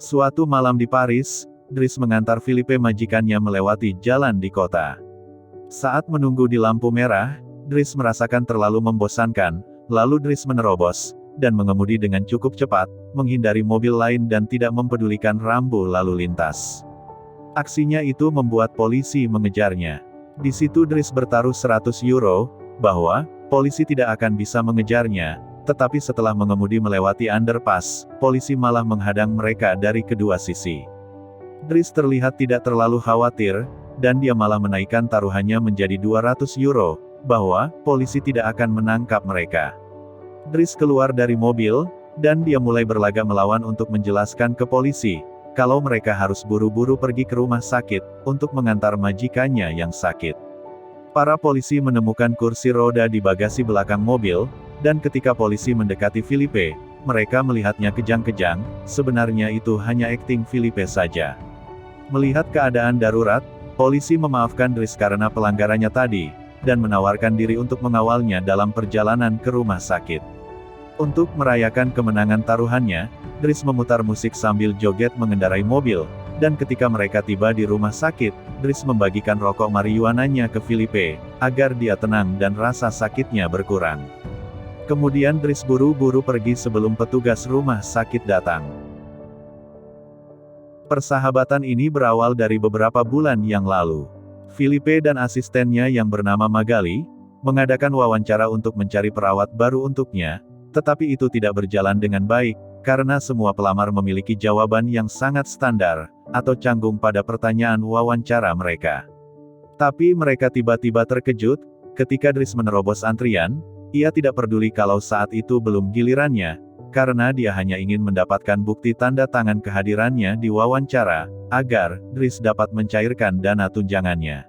Suatu malam di Paris, Dries mengantar Philippe majikannya melewati jalan di kota. Saat menunggu di lampu merah, Dries merasakan terlalu membosankan, lalu Dries menerobos, dan mengemudi dengan cukup cepat, menghindari mobil lain dan tidak mempedulikan rambu lalu lintas. Aksinya itu membuat polisi mengejarnya. Di situ Dries bertaruh 100 euro, bahwa polisi tidak akan bisa mengejarnya, tetapi setelah mengemudi melewati underpass, polisi malah menghadang mereka dari kedua sisi. Dries terlihat tidak terlalu khawatir, dan dia malah menaikkan taruhannya menjadi 200 euro, bahwa polisi tidak akan menangkap mereka. Dries keluar dari mobil, dan dia mulai berlagak melawan untuk menjelaskan ke polisi, kalau mereka harus buru-buru pergi ke rumah sakit, untuk mengantar majikannya yang sakit. Para polisi menemukan kursi roda di bagasi belakang mobil, dan ketika polisi mendekati Philippe, mereka melihatnya kejang-kejang, sebenarnya itu hanya akting Philippe saja. Melihat keadaan darurat, polisi memaafkan Dries karena pelanggarannya tadi, dan menawarkan diri untuk mengawalnya dalam perjalanan ke rumah sakit. Untuk merayakan kemenangan taruhannya, Dries memutar musik sambil joget mengendarai mobil, dan ketika mereka tiba di rumah sakit, Dries membagikan rokok marijuananya ke Philippe, agar dia tenang dan rasa sakitnya berkurang. Kemudian Dries buru-buru pergi sebelum petugas rumah sakit datang. Persahabatan ini berawal dari beberapa bulan yang lalu. Philippe dan asistennya yang bernama Magali, mengadakan wawancara untuk mencari perawat baru untuknya, tetapi itu tidak berjalan dengan baik, karena semua pelamar memiliki jawaban yang sangat standar, atau canggung pada pertanyaan wawancara mereka. Tapi mereka tiba-tiba terkejut, ketika Dries menerobos antrian, ia tidak peduli kalau saat itu belum gilirannya, karena dia hanya ingin mendapatkan bukti tanda tangan kehadirannya di wawancara, agar Dries dapat mencairkan dana tunjangannya.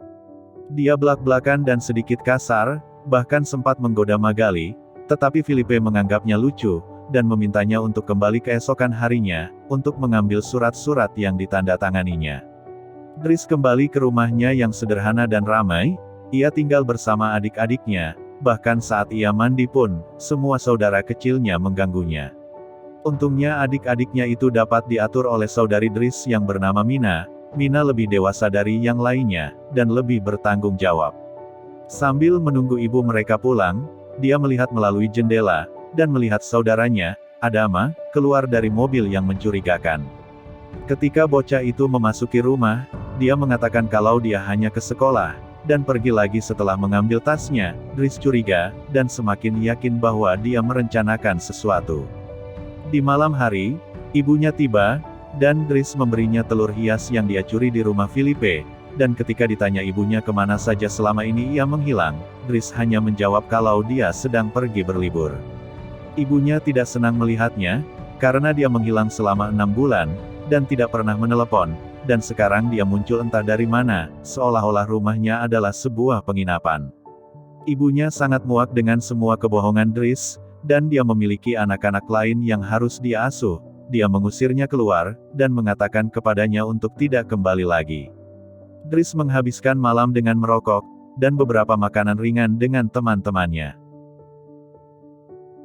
Dia belak-belakan dan sedikit kasar, bahkan sempat menggoda Magali, tetapi Philippe menganggapnya lucu, dan memintanya untuk kembali keesokan harinya, untuk mengambil surat-surat yang ditandatanganinya. Dries kembali ke rumahnya yang sederhana dan ramai, ia tinggal bersama adik-adiknya, bahkan saat ia mandi pun, semua saudara kecilnya mengganggunya. Untungnya adik-adiknya itu dapat diatur oleh saudari Dries yang bernama Mina. Mina lebih dewasa dari yang lainnya, dan lebih bertanggung jawab. Sambil menunggu ibu mereka pulang, dia melihat melalui jendela, dan melihat saudaranya, Adama, keluar dari mobil yang mencurigakan. Ketika bocah itu memasuki rumah, dia mengatakan kalau dia hanya ke sekolah, dan pergi lagi setelah mengambil tasnya. Dries curiga, dan semakin yakin bahwa dia merencanakan sesuatu. Di malam hari, ibunya tiba, dan Dries memberinya telur hias yang dia curi di rumah Philippe, dan ketika ditanya ibunya kemana saja selama ini ia menghilang, Dries hanya menjawab kalau dia sedang pergi berlibur. Ibunya tidak senang melihatnya, karena dia menghilang selama 6 bulan, dan tidak pernah menelepon, dan sekarang dia muncul entah dari mana, seolah-olah rumahnya adalah sebuah penginapan. Ibunya sangat muak dengan semua kebohongan Dries, dan dia memiliki anak-anak lain yang harus dia asuh. Dia mengusirnya keluar, dan mengatakan kepadanya untuk tidak kembali lagi. Dries menghabiskan malam dengan merokok, dan beberapa makanan ringan dengan teman-temannya.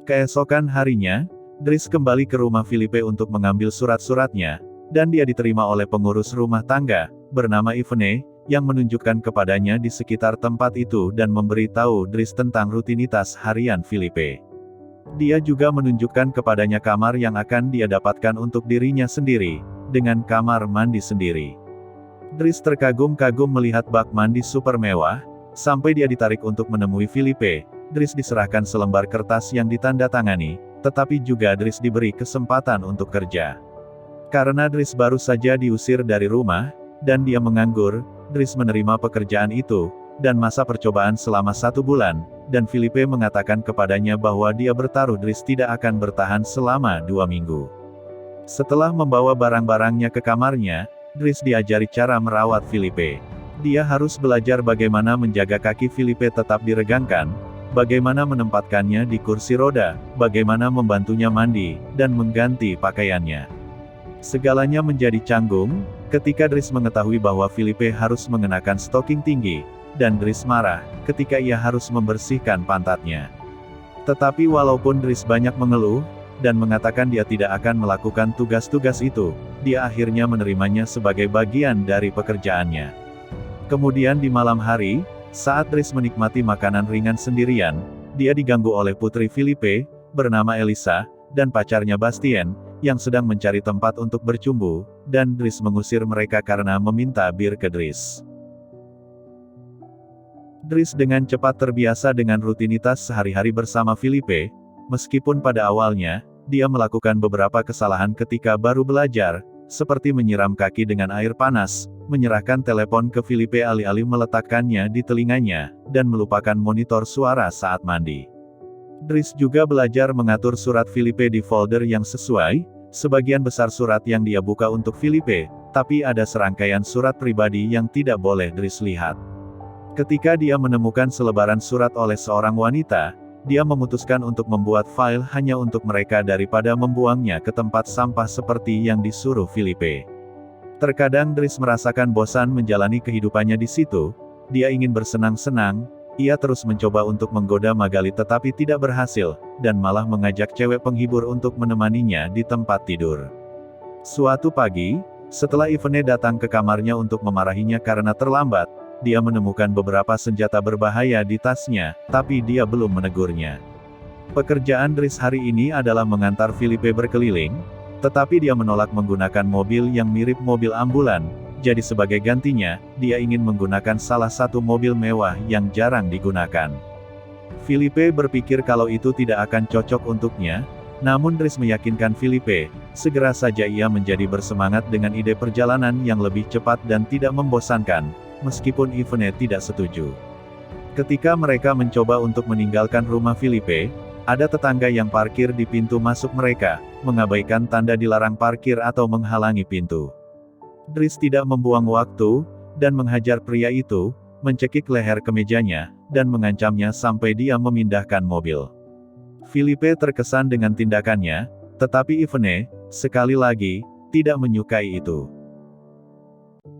Keesokan harinya, Dries kembali ke rumah Philippe untuk mengambil surat-suratnya, dan dia diterima oleh pengurus rumah tangga, bernama Yvonne, yang menunjukkan kepadanya di sekitar tempat itu dan memberitahu Dries tentang rutinitas harian Philippe. Dia juga menunjukkan kepadanya kamar yang akan dia dapatkan untuk dirinya sendiri, dengan kamar mandi sendiri. Dries terkagum-kagum melihat bak mandi super mewah, sampai dia ditarik untuk menemui Philippe. Dries diserahkan selembar kertas yang ditandatangani, tetapi juga Dries diberi kesempatan untuk kerja. Karena Dries baru saja diusir dari rumah, dan dia menganggur, Dries menerima pekerjaan itu, dan masa percobaan selama 1 bulan, dan Philippe mengatakan kepadanya bahwa dia bertaruh Dries tidak akan bertahan selama 2 minggu. Setelah membawa barang-barangnya ke kamarnya, Dries diajari cara merawat Philippe. Dia harus belajar bagaimana menjaga kaki Philippe tetap diregangkan, bagaimana menempatkannya di kursi roda, bagaimana membantunya mandi, dan mengganti pakaiannya. Segalanya menjadi canggung, ketika Dries mengetahui bahwa Philippe harus mengenakan stoking tinggi, dan Dries marah, ketika ia harus membersihkan pantatnya. Tetapi walaupun Dries banyak mengeluh, dan mengatakan dia tidak akan melakukan tugas-tugas itu. Dia akhirnya menerimanya sebagai bagian dari pekerjaannya. Kemudian di malam hari, saat Dries menikmati makanan ringan sendirian, dia diganggu oleh putri Philippe, bernama Elisa, dan pacarnya Bastien, yang sedang mencari tempat untuk bercumbu, dan Dries mengusir mereka karena meminta bir ke Dries. Dries dengan cepat terbiasa dengan rutinitas sehari-hari bersama Philippe, meskipun pada awalnya, dia melakukan beberapa kesalahan ketika baru belajar, seperti menyiram kaki dengan air panas, menyerahkan telepon ke Philippe alih-alih meletakkannya di telinganya, dan melupakan monitor suara saat mandi. Dries juga belajar mengatur surat Philippe di folder yang sesuai, sebagian besar surat yang dia buka untuk Philippe, tapi ada serangkaian surat pribadi yang tidak boleh Dries lihat. Ketika dia menemukan selebaran surat oleh seorang wanita, dia memutuskan untuk membuat file hanya untuk mereka daripada membuangnya ke tempat sampah seperti yang disuruh Philippe. Terkadang Dries merasakan bosan menjalani kehidupannya di situ, dia ingin bersenang-senang. Ia terus mencoba untuk menggoda Magali tetapi tidak berhasil, dan malah mengajak cewek penghibur untuk menemaninya di tempat tidur. Suatu pagi, setelah Yvonne datang ke kamarnya untuk memarahinya karena terlambat, dia menemukan beberapa senjata berbahaya di tasnya, tapi dia belum menegurnya. Pekerjaan Dries hari ini adalah mengantar Philippe berkeliling, tetapi dia menolak menggunakan mobil yang mirip mobil ambulan. Jadi sebagai gantinya, dia ingin menggunakan salah satu mobil mewah yang jarang digunakan. Philippe berpikir kalau itu tidak akan cocok untuknya, namun Dries meyakinkan Philippe, segera saja ia menjadi bersemangat dengan ide perjalanan yang lebih cepat dan tidak membosankan, meskipun Yvonne tidak setuju. Ketika mereka mencoba untuk meninggalkan rumah Philippe, ada tetangga yang parkir di pintu masuk mereka, mengabaikan tanda dilarang parkir atau menghalangi pintu. Dries tidak membuang waktu, dan menghajar pria itu, mencekik leher kemejanya, dan mengancamnya sampai dia memindahkan mobil. Philippe terkesan dengan tindakannya, tetapi Yvonne, sekali lagi, tidak menyukai itu.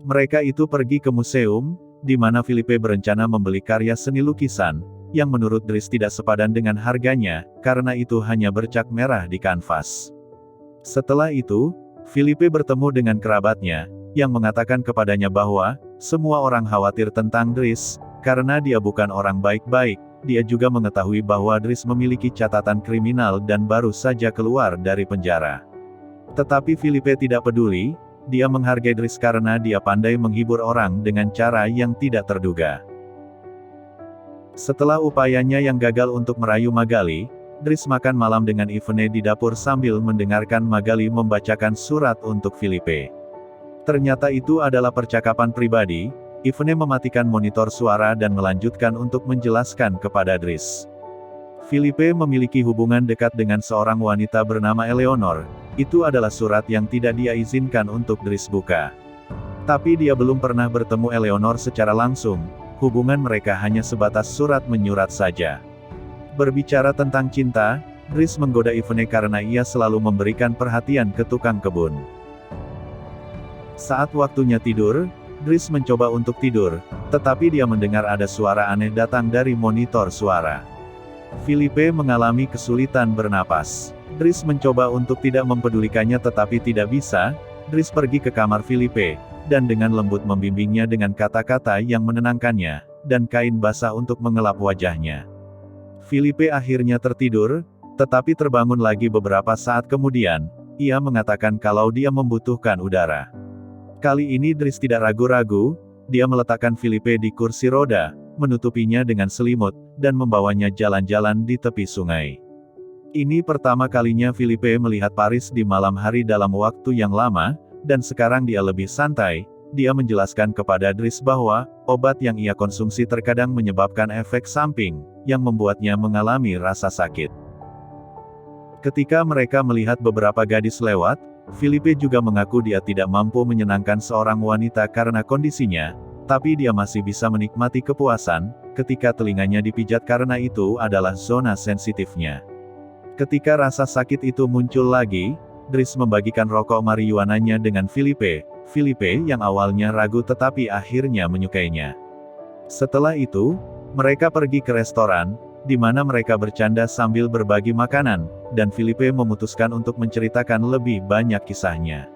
Mereka itu pergi ke museum, di mana Philippe berencana membeli karya seni lukisan, yang menurut Dries tidak sepadan dengan harganya, karena itu hanya bercak merah di kanvas. Setelah itu, Philippe bertemu dengan kerabatnya, yang mengatakan kepadanya bahwa, semua orang khawatir tentang Dries, karena dia bukan orang baik-baik. Dia juga mengetahui bahwa Dries memiliki catatan kriminal dan baru saja keluar dari penjara. Tetapi Philippe tidak peduli, dia menghargai Dries karena dia pandai menghibur orang dengan cara yang tidak terduga. Setelah upayanya yang gagal untuk merayu Magali, Dries makan malam dengan Yvonne di dapur sambil mendengarkan Magali membacakan surat untuk Philippe. Ternyata itu adalah percakapan pribadi. Yvonne mematikan monitor suara dan melanjutkan untuk menjelaskan kepada Dries. Philippe memiliki hubungan dekat dengan seorang wanita bernama Eleonor. Itu adalah surat yang tidak dia izinkan untuk Dries buka. Tapi dia belum pernah bertemu Eleonor secara langsung. Hubungan mereka hanya sebatas surat menyurat saja. Berbicara tentang cinta, Dries menggoda Yvonne karena ia selalu memberikan perhatian ke tukang kebun. Saat waktunya tidur, Dries mencoba untuk tidur, tetapi dia mendengar ada suara aneh datang dari monitor suara. Philippe mengalami kesulitan bernapas. Dries mencoba untuk tidak mempedulikannya tetapi tidak bisa. Dries pergi ke kamar Philippe, dan dengan lembut membimbingnya dengan kata-kata yang menenangkannya, dan kain basah untuk mengelap wajahnya. Philippe akhirnya tertidur, tetapi terbangun lagi beberapa saat kemudian. Ia mengatakan kalau dia membutuhkan udara. Kali ini Dries tidak ragu-ragu, dia meletakkan Philippe di kursi roda, menutupinya dengan selimut, dan membawanya jalan-jalan di tepi sungai. Ini pertama kalinya Philippe melihat Paris di malam hari dalam waktu yang lama, dan sekarang dia lebih santai. Dia menjelaskan kepada Dries bahwa, obat yang ia konsumsi terkadang menyebabkan efek samping, yang membuatnya mengalami rasa sakit. Ketika mereka melihat beberapa gadis lewat, Philippe juga mengaku dia tidak mampu menyenangkan seorang wanita karena kondisinya, tapi dia masih bisa menikmati kepuasan, ketika telinganya dipijat karena itu adalah zona sensitifnya. Ketika rasa sakit itu muncul lagi, Dries membagikan rokok marijuananya dengan Philippe. Philippe yang awalnya ragu tetapi akhirnya menyukainya. Setelah itu, mereka pergi ke restoran, di mana mereka bercanda sambil berbagi makanan, dan Filipe memutuskan untuk menceritakan lebih banyak kisahnya.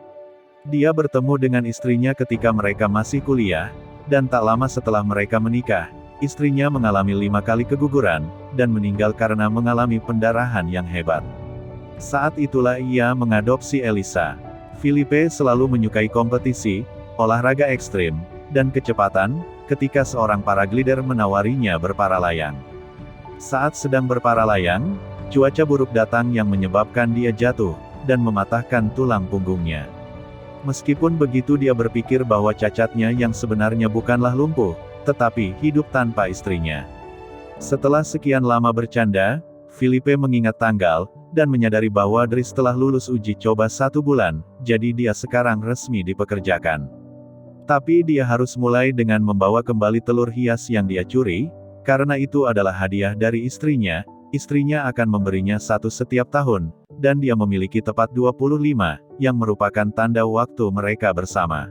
Dia bertemu dengan istrinya ketika mereka masih kuliah, dan tak lama setelah mereka menikah, istrinya mengalami 5 kali keguguran, dan meninggal karena mengalami pendarahan yang hebat. Saat itulah ia mengadopsi Elisa. Filipe selalu menyukai kompetisi, olahraga ekstrim, dan kecepatan, ketika seorang paraglider menawarinya berparalayang. Saat sedang berparalayang, cuaca buruk datang yang menyebabkan dia jatuh, dan mematahkan tulang punggungnya. Meskipun begitu dia berpikir bahwa cacatnya yang sebenarnya bukanlah lumpuh, tetapi hidup tanpa istrinya. Setelah sekian lama bercanda, Filipe mengingat tanggal, dan menyadari bahwa Dries telah lulus uji coba 1 bulan, jadi dia sekarang resmi dipekerjakan. Tapi dia harus mulai dengan membawa kembali telur hias yang dia curi, karena itu adalah hadiah dari istrinya akan memberinya 1 setiap tahun, dan dia memiliki tepat 25, yang merupakan tanda waktu mereka bersama.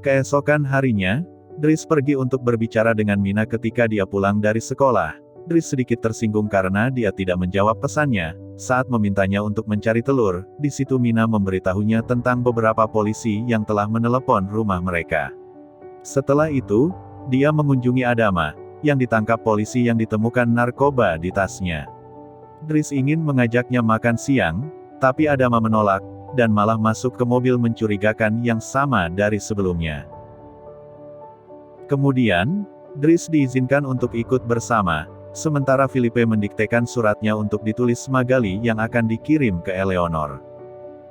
Keesokan harinya, Dries pergi untuk berbicara dengan Mina ketika dia pulang dari sekolah. Dries sedikit tersinggung karena dia tidak menjawab pesannya, saat memintanya untuk mencari telur. Di situ Mina memberitahunya tentang beberapa polisi yang telah menelepon rumah mereka. Setelah itu, dia mengunjungi Adama, yang ditangkap polisi yang ditemukan narkoba di tasnya. Dries ingin mengajaknya makan siang, tapi Adama menolak, dan malah masuk ke mobil mencurigakan yang sama dari sebelumnya. Kemudian, Dries diizinkan untuk ikut bersama, sementara Filipe mendiktekan suratnya untuk ditulis Magali yang akan dikirim ke Eleanor.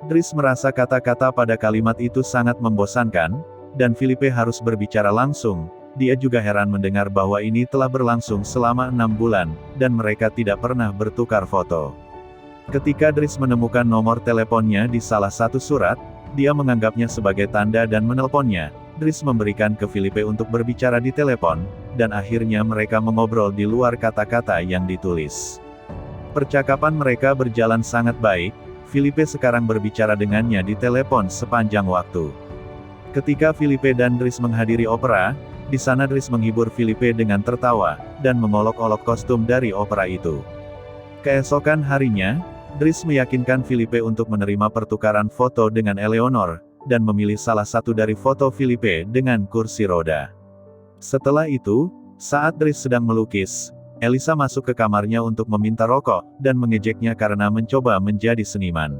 Dries merasa kata-kata pada kalimat itu sangat membosankan, dan Filipe harus berbicara langsung. Dia juga heran mendengar bahwa ini telah berlangsung selama 6 bulan, dan mereka tidak pernah bertukar foto. Ketika Dries menemukan nomor teleponnya di salah satu surat, dia menganggapnya sebagai tanda dan menelponnya. Dries memberikan ke Filipe untuk berbicara di telepon, dan akhirnya mereka mengobrol di luar kata-kata yang ditulis. Percakapan mereka berjalan sangat baik, Filipe sekarang berbicara dengannya di telepon sepanjang waktu. Ketika Filipe dan Dries menghadiri opera, di sana Dries menghibur Filipe dengan tertawa, dan mengolok-olok kostum dari opera itu. Keesokan harinya, Dries meyakinkan Filipe untuk menerima pertukaran foto dengan Eleanor, dan memilih salah satu dari foto Filipe dengan kursi roda. Setelah itu, saat Dries sedang melukis, Elisa masuk ke kamarnya untuk meminta rokok, dan mengejeknya karena mencoba menjadi seniman.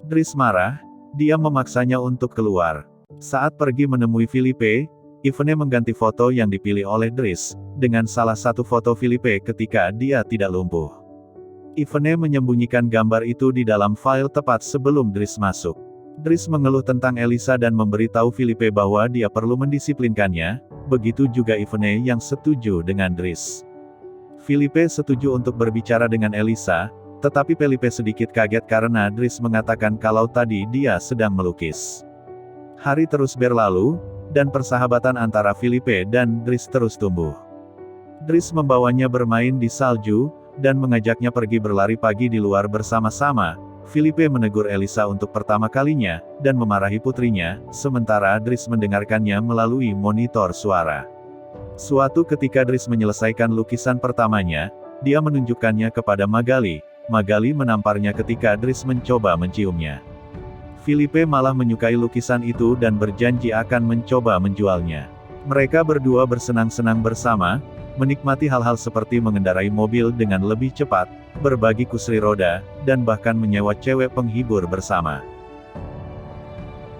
Dries marah, dia memaksanya untuk keluar. Saat pergi menemui Filipe, Yvonne mengganti foto yang dipilih oleh Dries, dengan salah satu foto Filipe ketika dia tidak lumpuh. Yvonne menyembunyikan gambar itu di dalam file tepat sebelum Dries masuk. Dries mengeluh tentang Elisa dan memberitahu Filipe bahwa dia perlu mendisiplinkannya, begitu juga Yvonne yang setuju dengan Dries. Filipe setuju untuk berbicara dengan Elisa, tetapi Filipe sedikit kaget karena Dries mengatakan kalau tadi dia sedang melukis. Hari terus berlalu, dan persahabatan antara Filipe dan Dries terus tumbuh. Dries membawanya bermain di salju, dan mengajaknya pergi berlari pagi di luar bersama-sama. Filipe menegur Elisa untuk pertama kalinya, dan memarahi putrinya, sementara Dries mendengarkannya melalui monitor suara. Suatu ketika Dries menyelesaikan lukisan pertamanya, dia menunjukkannya kepada Magali. Magali menamparnya ketika Dries mencoba menciumnya. Filipe malah menyukai lukisan itu dan berjanji akan mencoba menjualnya. Mereka berdua bersenang-senang bersama, menikmati hal-hal seperti mengendarai mobil dengan lebih cepat, berbagi kursi roda, dan bahkan menyewa cewek penghibur bersama.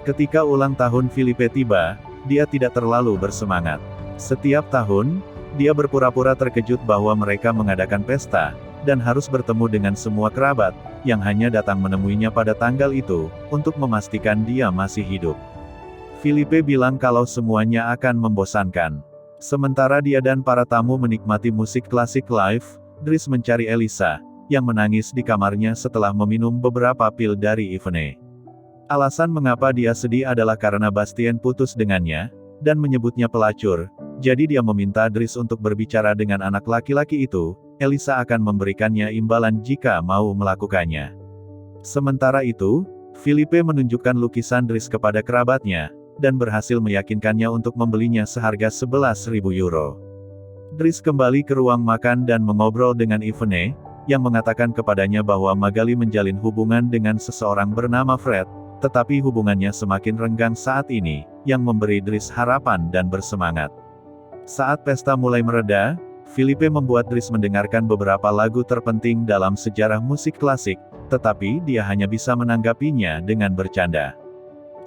Ketika ulang tahun Filipe tiba, dia tidak terlalu bersemangat. Setiap tahun, dia berpura-pura terkejut bahwa mereka mengadakan pesta, dan harus bertemu dengan semua kerabat, yang hanya datang menemuinya pada tanggal itu, untuk memastikan dia masih hidup. Filipe bilang kalau semuanya akan membosankan. Sementara dia dan para tamu menikmati musik klasik live, Dries mencari Elisa, yang menangis di kamarnya setelah meminum beberapa pil dari Yvonne. Alasan mengapa dia sedih adalah karena Bastien putus dengannya, dan menyebutnya pelacur, jadi dia meminta Dries untuk berbicara dengan anak laki-laki itu. Elisa akan memberikannya imbalan jika mau melakukannya. Sementara itu, Filipe menunjukkan lukisan Dries kepada kerabatnya, dan berhasil meyakinkannya untuk membelinya seharga 11.000 euro. Dries kembali ke ruang makan dan mengobrol dengan Yvonne, yang mengatakan kepadanya bahwa Magali menjalin hubungan dengan seseorang bernama Fred, tetapi hubungannya semakin renggang saat ini, yang memberi Dries harapan dan bersemangat. Saat pesta mulai mereda, Filipe membuat Dries mendengarkan beberapa lagu terpenting dalam sejarah musik klasik, tetapi dia hanya bisa menanggapinya dengan bercanda.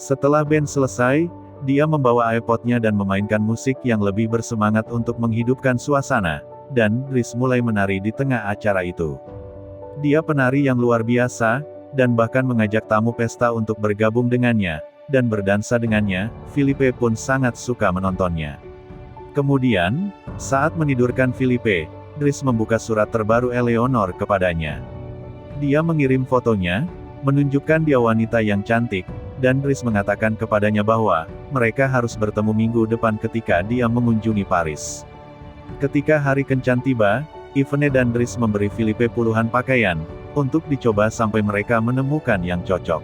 Setelah band selesai, dia membawa iPod-nya dan memainkan musik yang lebih bersemangat untuk menghidupkan suasana, dan Dries mulai menari di tengah acara itu. Dia penari yang luar biasa, dan bahkan mengajak tamu pesta untuk bergabung dengannya, dan berdansa dengannya. Filipe pun sangat suka menontonnya. Kemudian, saat menidurkan Filipe, Dries membuka surat terbaru Eleanor kepadanya. Dia mengirim fotonya, menunjukkan dia wanita yang cantik, dan Dries mengatakan kepadanya bahwa mereka harus bertemu minggu depan ketika dia mengunjungi Paris. Ketika hari kencan tiba, Yvonne dan Dries memberi Filipe puluhan pakaian untuk dicoba sampai mereka menemukan yang cocok.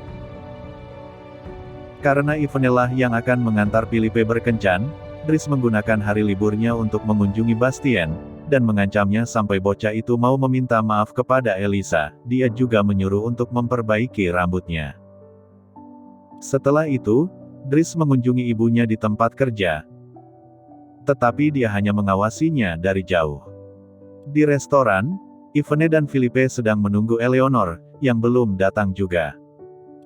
Karena Yvonne lah yang akan mengantar Filipe berkencan, Dries menggunakan hari liburnya untuk mengunjungi Bastien, dan mengancamnya sampai bocah itu mau meminta maaf kepada Elisa. Dia juga menyuruh untuk memperbaiki rambutnya. Setelah itu, Dries mengunjungi ibunya di tempat kerja. Tetapi dia hanya mengawasinya dari jauh. Di restoran, Yvonne dan Filipe sedang menunggu Eleanor, yang belum datang juga.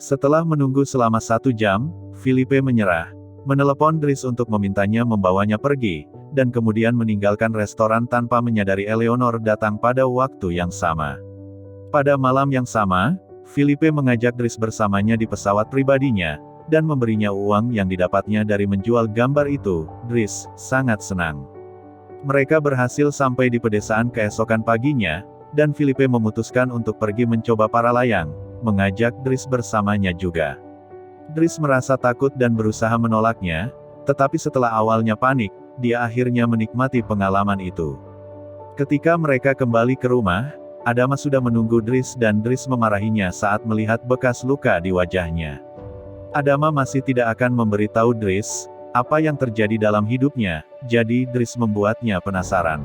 Setelah menunggu selama 1 jam, Filipe menyerah, menelepon Dries untuk memintanya membawanya pergi, dan kemudian meninggalkan restoran tanpa menyadari Eleanor datang pada waktu yang sama. Pada malam yang sama, Filipe mengajak Dries bersamanya di pesawat pribadinya, dan memberinya uang yang didapatnya dari menjual gambar itu. Dries sangat senang. Mereka berhasil sampai di pedesaan keesokan paginya, dan Filipe memutuskan untuk pergi mencoba para layang, mengajak Dries bersamanya juga. Dries merasa takut dan berusaha menolaknya, tetapi setelah awalnya panik, dia akhirnya menikmati pengalaman itu. Ketika mereka kembali ke rumah, Adama sudah menunggu Dries dan Dries memarahinya saat melihat bekas luka di wajahnya. Adama masih tidak akan memberitahu Dries apa yang terjadi dalam hidupnya, jadi Dries membuatnya penasaran.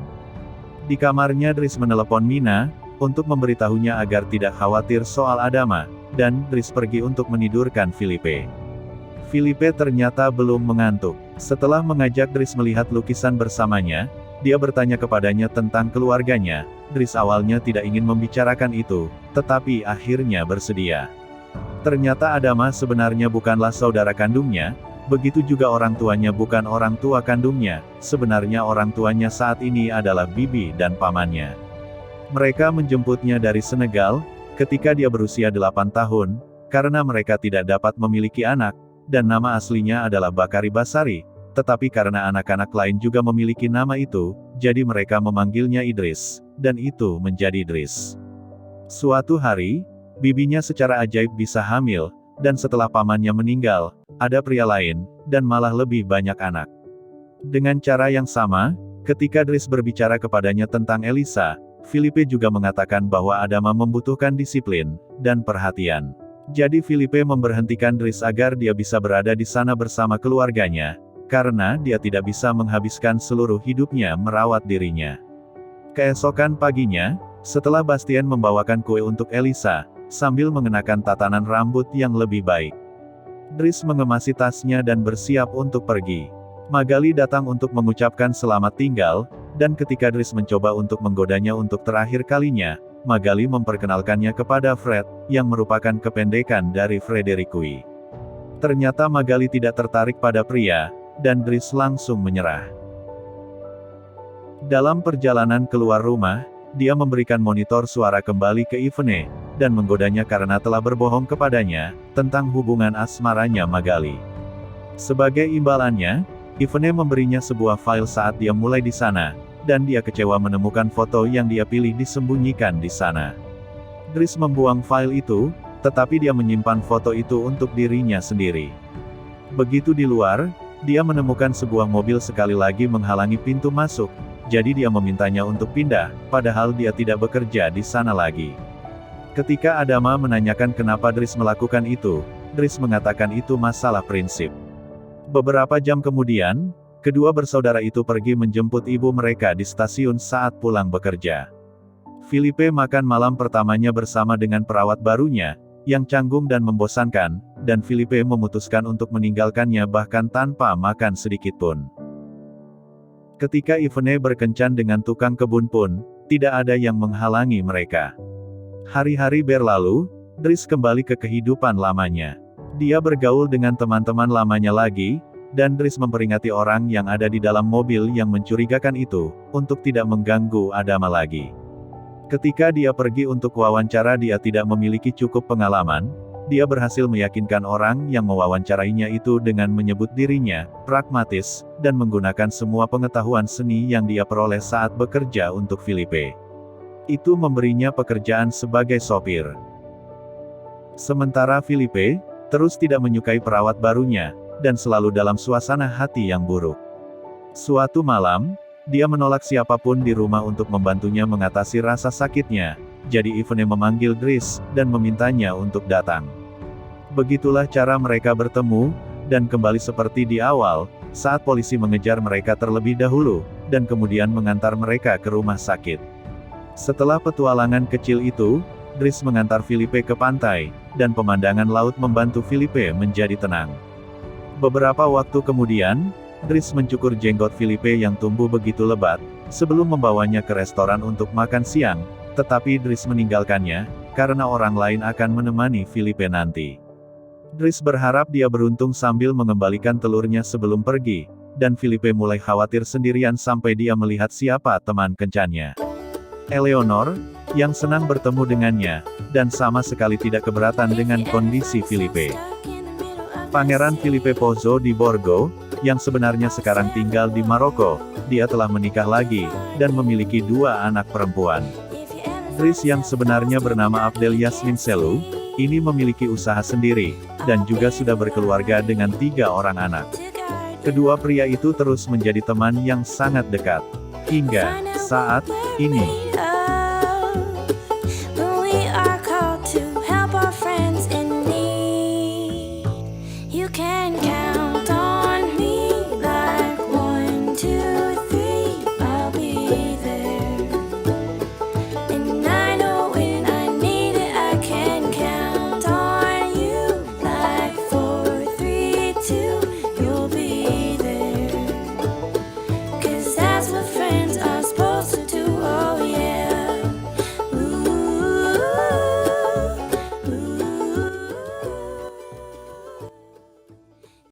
Di kamarnya Dries menelepon Mina untuk memberitahunya agar tidak khawatir soal Adama, dan Dries pergi untuk menidurkan Filipe. Filipe ternyata belum mengantuk. Setelah mengajak Dries melihat lukisan bersamanya, dia bertanya kepadanya tentang keluarganya. Dries awalnya tidak ingin membicarakan itu, tetapi akhirnya bersedia. Ternyata Adama sebenarnya bukanlah saudara kandungnya, begitu juga orang tuanya bukan orang tua kandungnya, sebenarnya orang tuanya saat ini adalah bibi dan pamannya. Mereka menjemputnya dari Senegal, ketika dia berusia 8 tahun, karena mereka tidak dapat memiliki anak, dan nama aslinya adalah Bakari Basari, tetapi karena anak-anak lain juga memiliki nama itu, jadi mereka memanggilnya Idris, dan itu menjadi Dries. Suatu hari, bibinya secara ajaib bisa hamil, dan setelah pamannya meninggal, ada pria lain, dan malah lebih banyak anak. Dengan cara yang sama, ketika Dries berbicara kepadanya tentang Elisa, Filipe juga mengatakan bahwa Adama membutuhkan disiplin dan perhatian. Jadi Filipe memberhentikan Dries agar dia bisa berada di sana bersama keluarganya, karena dia tidak bisa menghabiskan seluruh hidupnya merawat dirinya. Keesokan paginya, setelah Bastien membawakan kue untuk Elisa, sambil mengenakan tatanan rambut yang lebih baik, Dries mengemasi tasnya dan bersiap untuk pergi. Magali datang untuk mengucapkan selamat tinggal, dan ketika Dries mencoba untuk menggodanya untuk terakhir kalinya, Magali memperkenalkannya kepada Fred, yang merupakan kependekan dari Frederickui. Ternyata Magali tidak tertarik pada pria, dan Dries langsung menyerah. Dalam perjalanan keluar rumah, dia memberikan monitor suara kembali ke Yvonne, dan menggodanya karena telah berbohong kepadanya tentang hubungan asmaranya Magali. Sebagai imbalannya, Yvonne memberinya sebuah file saat dia mulai di sana, dan dia kecewa menemukan foto yang dia pilih disembunyikan di sana. Dries membuang file itu, tetapi dia menyimpan foto itu untuk dirinya sendiri. Begitu di luar, dia menemukan sebuah mobil sekali lagi menghalangi pintu masuk, jadi dia memintanya untuk pindah, padahal dia tidak bekerja di sana lagi. Ketika Adama menanyakan kenapa Dries melakukan itu, Dries mengatakan itu masalah prinsip. Beberapa jam kemudian, kedua bersaudara itu pergi menjemput ibu mereka di stasiun saat pulang bekerja. Filipe makan malam pertamanya bersama dengan perawat barunya, yang canggung dan membosankan, dan Filipe memutuskan untuk meninggalkannya bahkan tanpa makan sedikit pun. Ketika Yvonne berkencan dengan tukang kebun pun, tidak ada yang menghalangi mereka. Hari-hari berlalu, Dries kembali ke kehidupan lamanya. Dia bergaul dengan teman-teman lamanya lagi, dan Dries memperingati orang yang ada di dalam mobil yang mencurigakan itu, untuk tidak mengganggu Adama lagi. Ketika dia pergi untuk wawancara dia tidak memiliki cukup pengalaman, dia berhasil meyakinkan orang yang mewawancarainya itu dengan menyebut dirinya pragmatis, dan menggunakan semua pengetahuan seni yang dia peroleh saat bekerja untuk Filipe. Itu memberinya pekerjaan sebagai sopir. Sementara Filipe, terus tidak menyukai perawat barunya, dan selalu dalam suasana hati yang buruk. Suatu malam, dia menolak siapapun di rumah untuk membantunya mengatasi rasa sakitnya, jadi Yvonne memanggil Dries, dan memintanya untuk datang. Begitulah cara mereka bertemu, dan kembali seperti di awal, saat polisi mengejar mereka terlebih dahulu, dan kemudian mengantar mereka ke rumah sakit. Setelah petualangan kecil itu, Dries mengantar Filipe ke pantai, dan pemandangan laut membantu Filipe menjadi tenang. Beberapa waktu kemudian, Dries mencukur jenggot Filipe yang tumbuh begitu lebat, sebelum membawanya ke restoran untuk makan siang, tetapi Dries meninggalkannya, karena orang lain akan menemani Filipe nanti. Dries berharap dia beruntung sambil mengembalikan telurnya sebelum pergi, dan Filipe mulai khawatir sendirian sampai dia melihat siapa teman kencannya. Eleanor, yang senang bertemu dengannya, dan sama sekali tidak keberatan dengan kondisi Filipe. Pangeran Filipe Pozzo di Borgo, yang sebenarnya sekarang tinggal di Maroko, dia telah menikah lagi, dan memiliki 2 anak perempuan. Dries yang sebenarnya bernama Abdel Yasmin Selu, ini memiliki usaha sendiri, dan juga sudah berkeluarga dengan 3 orang anak. Kedua pria itu terus menjadi teman yang sangat dekat, hingga saat ini. You can count